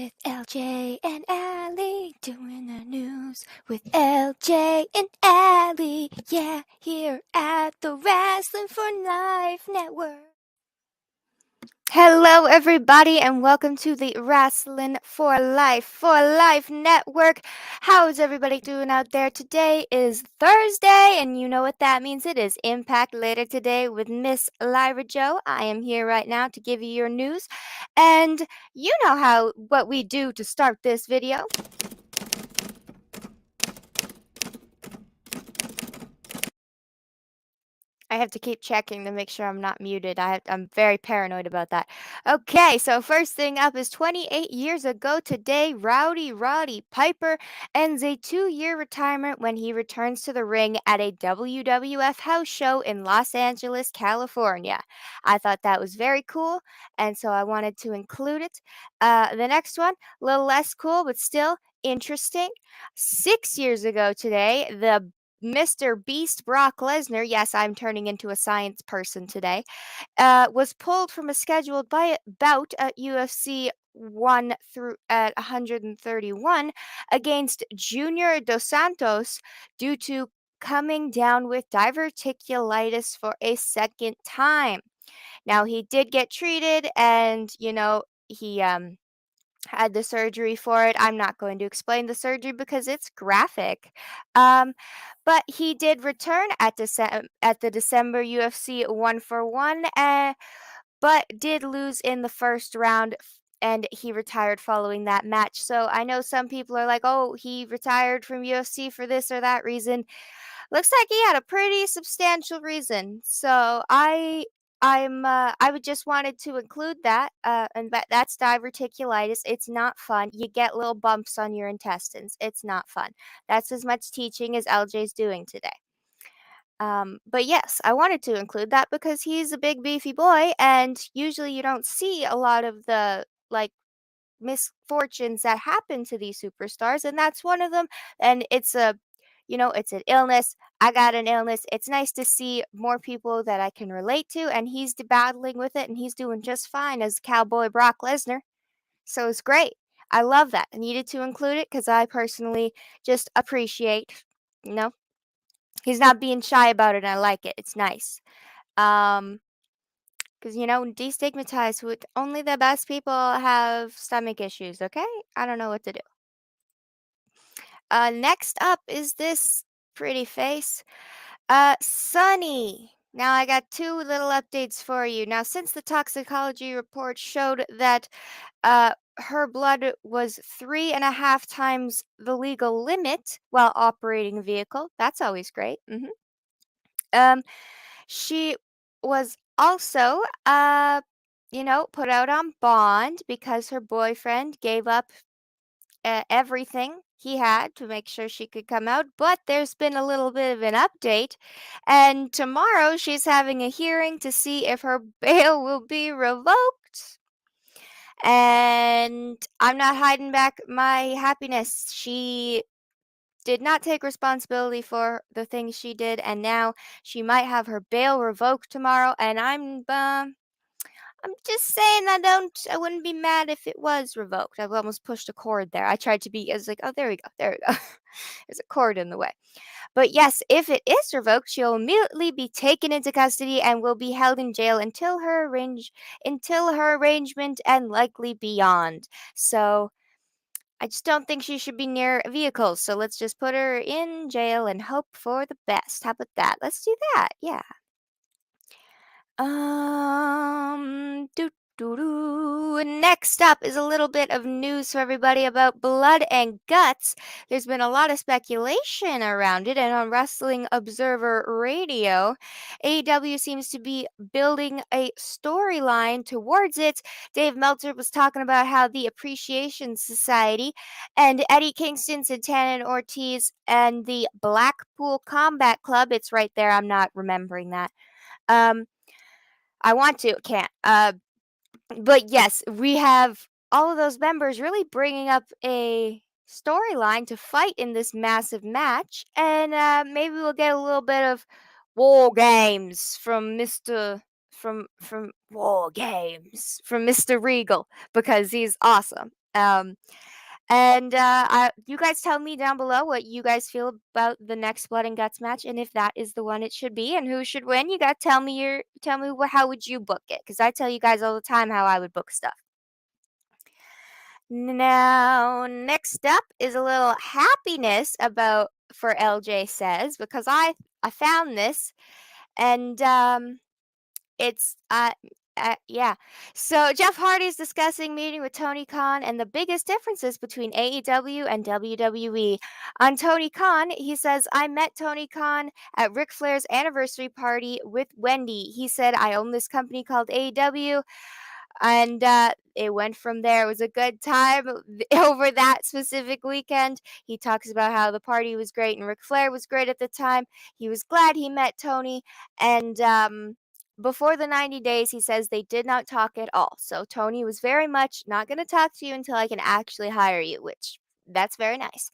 with LJ and Allie, doing the news with LJ and Allie. Yeah, here at the Wrasslin for Life Network. Hello, everybody, and welcome to the Wrasslin for Life Network. How is everybody doing out there? Today is Thursday, and you know what that means. It is Impact later today with Miss Lyra Joe. I am here right now to give you your news, and you know what we do to start this video. I have to keep checking to make sure I'm not muted. I'm very paranoid about that. Okay, so first thing up is 28 years ago today, Roddy Piper ends a 2-year retirement when he returns to the ring at a WWF house show in Los Angeles, California. I thought that was very cool, and so I wanted to include it. The next one, a little less cool, but still interesting. 6 years ago today, the Mr. Beast Brock Lesnar, yes, I'm turning into a science person today, was pulled from a scheduled bout at UFC 1 through at 131 against Junior Dos Santos due to coming down with diverticulitis for a second time. Now he did get treated, and he had the surgery for it. I'm not going to explain the surgery because it's graphic. Um, but he did return at the December UFC 1 for 1, but did lose in the first round. And he retired following that match. So I know some people are like, oh, he retired from UFC for this or that reason. Looks like he had a pretty substantial reason. So I would just wanted to include that, and that's diverticulitis. It's not fun. You get little bumps on your intestines. It's not fun. That's as much teaching as LJ's doing today. But yes, I wanted to include that because he's a big beefy boy, and usually you don't see a lot of the misfortunes that happen to these superstars, and that's one of them. And it's it's an illness. I got an illness. It's nice to see more people that I can relate to, and he's battling with it, and he's doing just fine as Cowboy Brock Lesnar. So it's great. I love that. I needed to include it because I personally just appreciate, you know, he's not being shy about it, and I like it. It's nice. Because, destigmatize with only the best people have stomach issues, okay? I don't know what to do. Next up is this pretty face. Sunny. Now I got two little updates for you. Now, since the toxicology report showed that her blood was 3.5 times the legal limit while operating a vehicle, that's always great. Um, she was also, put out on bond because her boyfriend gave up everything he had to make sure she could come out. But there's been a little bit of an update, and tomorrow she's having a hearing to see if her bail will be revoked. And I'm not hiding back my happiness. She did not take responsibility for the things she did, and now she might have her bail revoked tomorrow. And I'm just saying I wouldn't be mad if it was revoked. I've almost pushed a cord there. I tried to be, I was like, oh, there we go. There's a cord in the way. But yes, if it is revoked, she'll immediately be taken into custody and will be held in jail until her arrangement and likely beyond. So I just don't think she should be near vehicles. So let's just put her in jail and hope for the best. How about that? Let's do that. Yeah. Doo doo doo. Next up is a little bit of news for everybody about Blood and Guts. There's been a lot of speculation around it, and on Wrestling Observer Radio, AEW seems to be building a storyline towards it. Dave Meltzer was talking about how the Appreciation Society and Eddie Kingston, Santana and Ortiz, and the Blackpool Combat Club, it's right there, I'm not remembering that. I want to, can't. But yes, we have all of those members really bringing up a storyline to fight in this massive match, and maybe we'll get a little bit of War Games from Mr. Regal because he's awesome. You guys tell me down below what you guys feel about the next Blood and Guts match, and if that is the one it should be, and who should win. You got to tell me how would you book it? Because I tell you guys all the time how I would book stuff. Now, next up is a little happiness about for LJ says, because I found this, and it's yeah. So Jeff Hardy is discussing meeting with Tony Khan and the biggest differences between AEW and WWE. On Tony Khan, he says, I met Tony Khan at Ric Flair's anniversary party with Wendy. He said, I own this company called AEW. And it went from there. It was a good time over that specific weekend. He talks about how the party was great and Ric Flair was great at the time. He was glad he met Tony. And before the 90 days, he says they did not talk at all. So Tony was very much not going to talk to you until I can actually hire you, which that's very nice.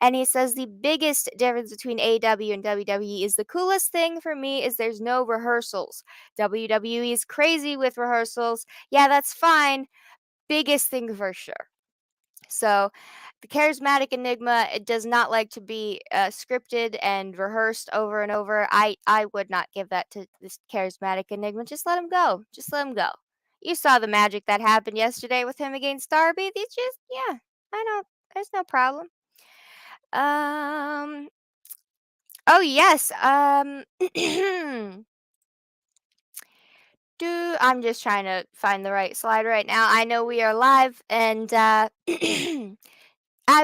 And he says the biggest difference between AEW and WWE is the coolest thing for me is there's no rehearsals. WWE is crazy with rehearsals. Yeah, that's fine. Biggest thing for sure. So the charismatic enigma, it does not like to be scripted and rehearsed over and over. I would not give that to this charismatic enigma. Just let him go. Just let him go. You saw the magic that happened yesterday with him against Darby. It's just, yeah, I know. There's no problem. Oh yes. I'm just trying to find the right slide right now. I know we are live, and I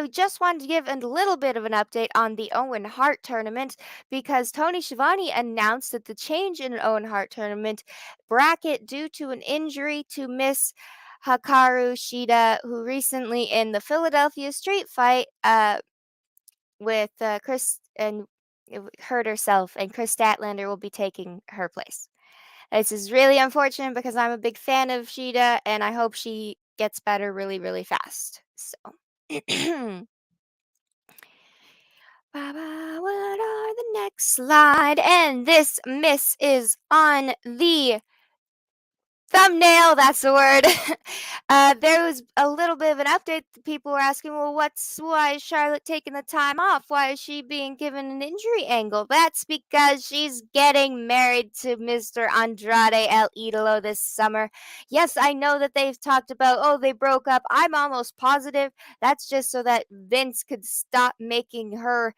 just wanted to give a little bit of an update on the Owen Hart tournament because Tony Schiavone announced that the change in an Owen Hart tournament bracket due to an injury to Miss Hikaru Shida, who recently in the Philadelphia street fight with Chris and hurt herself, and Chris Statlander will be taking her place. This is really unfortunate because I'm a big fan of Shida, and I hope she gets better really, really fast. So, what are the next slide? And this miss is on the thumbnail, that's the word. There was a little bit of an update. People were asking, well, why is Charlotte taking the time off? Why is she being given an injury angle? That's because she's getting married to Mr. Andrade El Idolo this summer. Yes, I know that they've talked about, oh, they broke up. I'm almost positive that's just so that Vince could stop making her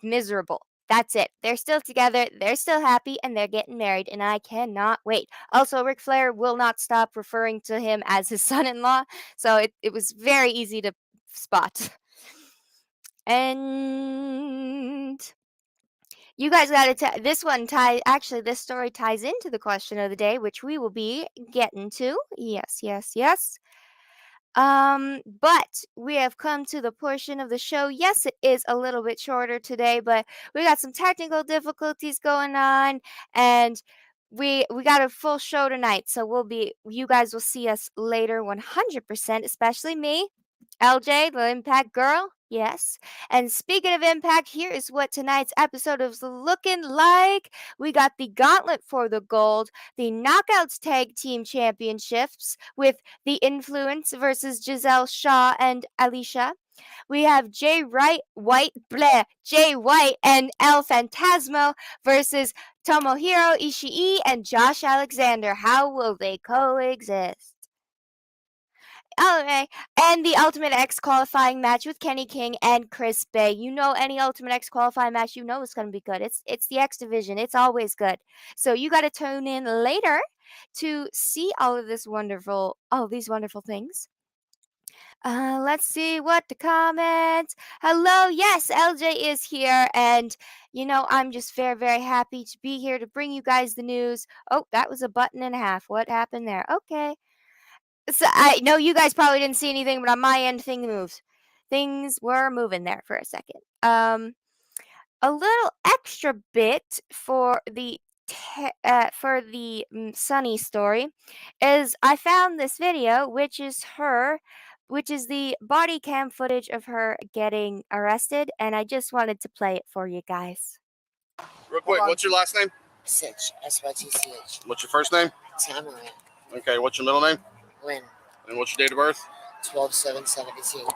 miserable. That's it. They're still together, they're still happy, and they're getting married, and I cannot wait. Also, Ric Flair will not stop referring to him as his son-in-law, so it was very easy to spot. And you guys got to this story ties into the question of the day, which we will be getting to. Yes, yes, yes. But we have come to the portion of the show. Yes, it is a little bit shorter today, but we got some technical difficulties going on, and we got a full show tonight. So you guys will see us later 100%, especially me, LJ, the Impact Girl. Yes. And speaking of Impact, here is what tonight's episode is looking like. We got the Gauntlet for the Gold, the Knockouts Tag Team Championships with The Influence versus Giselle Shaw and Alicia. We have Jay White and El Fantasmo versus Tomohiro Ishii and Josh Alexander. How will they coexist? Okay, and the Ultimate X qualifying match with Kenny King and Chris Bay. You know, any Ultimate X qualifying match, you know it's going to be good. It's the X division. It's always good. So you got to tune in later to see all these wonderful things. Let's see what the comments. Hello, yes, LJ is here, and I'm just very, very happy to be here to bring you guys the news. Oh, that was a button and a half. What happened there? Okay. So I know you guys probably didn't see anything, but on my end, things moved. Things were moving there for a second. A little extra bit for the Sunny story is I found this video, which is the body cam footage of her getting arrested, and I just wanted to play it for you guys. Real quick, what's your last name? Sitch, S-Y-T-C-H. What's your first name? Tamara. Okay, what's your middle name? Lynn. And what's your date of birth? 12/7/17.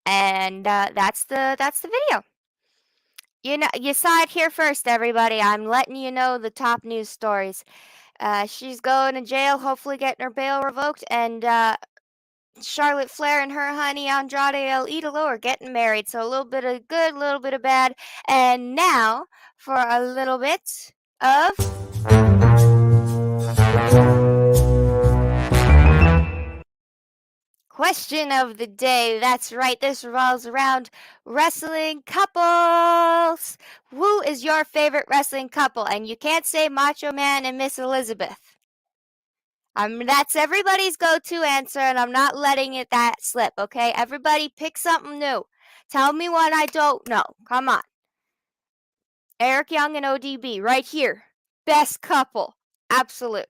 And that's the video. You saw it here first, everybody. I'm letting you know the top news stories. She's going to jail, hopefully getting her bail revoked, and Charlotte Flair and her honey Andrade El Idolo are getting married. So a little bit of good, a little bit of bad. And now for a little bit of question of the day. That's right, this revolves around wrestling couples. Who is your favorite wrestling couple? And you can't say Macho Man and Miss Elizabeth. That's everybody's go-to answer, and I'm not letting that slip, okay? Everybody pick something new. Tell me what I don't know. Come on. Eric Young and ODB, right here. Best couple. Absolute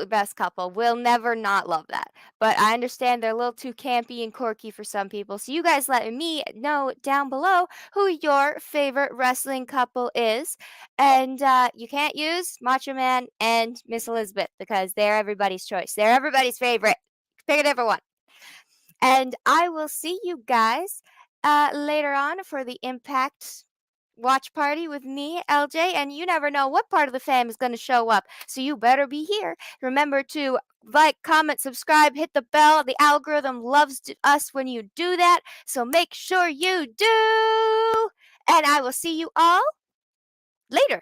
best couple. We'll never not love that. But I understand they're a little too campy and quirky for some people. So you guys let me know down below who your favorite wrestling couple is. And you can't use Macho Man and Miss Elizabeth because they're everybody's choice. They're everybody's favorite. Pick a different one. And I will see you guys later on for the Impact watch party with me, LJ, and you never know what part of the fam is going to show up, so you better be here. Remember to like, comment, subscribe, hit the bell. The algorithm loves us when you do that, so make sure you do. And I will see you all later.